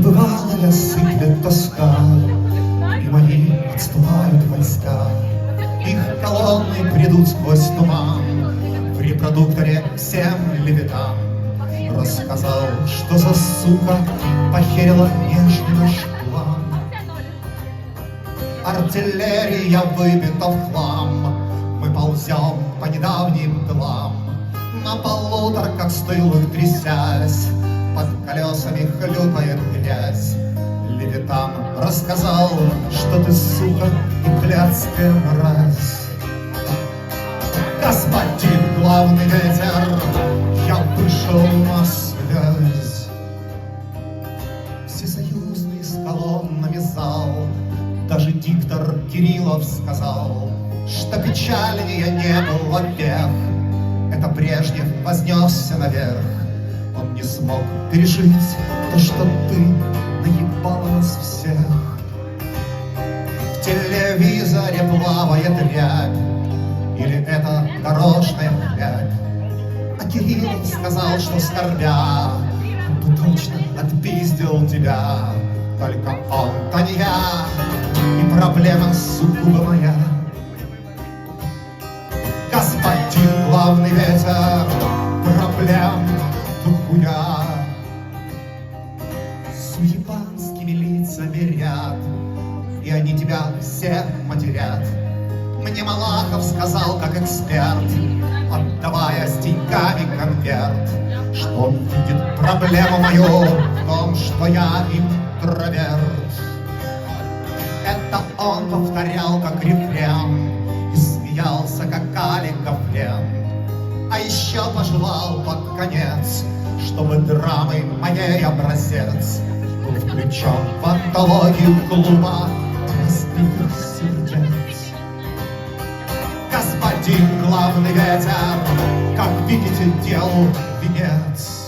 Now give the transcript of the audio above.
Небывалая сыплет тоска, и мои отступают войска. Их колонны придут сквозь туман, в репродукторе всем левитам. Рассказал, что за сука похерила нежный наш план. Артиллерия выбита в хлам, мы ползем по недавним глам. На полуторках стылых трясясь, под колесами хлюпает грязь. Левитан рассказал, что ты, сука, и блядская мразь. Господин главный ветер, я вышел на связь. Всесоюзный с колоннами зал, даже диктор Кириллов сказал, что печальнее не было век. Это Брежнев вознесся наверх. Он не смог пережить то, что ты наебала нас всех. В телевизоре плавает рябь, или это дорожная рябь. А Кирилл сказал, что скорбя, он бы точно отпиздил тебя. Только он-то не я, и проблема сугубо моя. Господин главный ветер, проблем тухуя. С уебанскими лицами ряд, и они тебя всех матерят. Мне Малахов сказал, как эксперт, отдавая с деньгами конверт, что он видит проблему мою в том, что я интроверт. Это он повторял как рефрен и смеялся, как Алика Флен. А еще пожелал под конец, чтобы драмы моей образец был включен в антологию клуба разбитых сердец. Господин главный ветер, как видите, делу венец.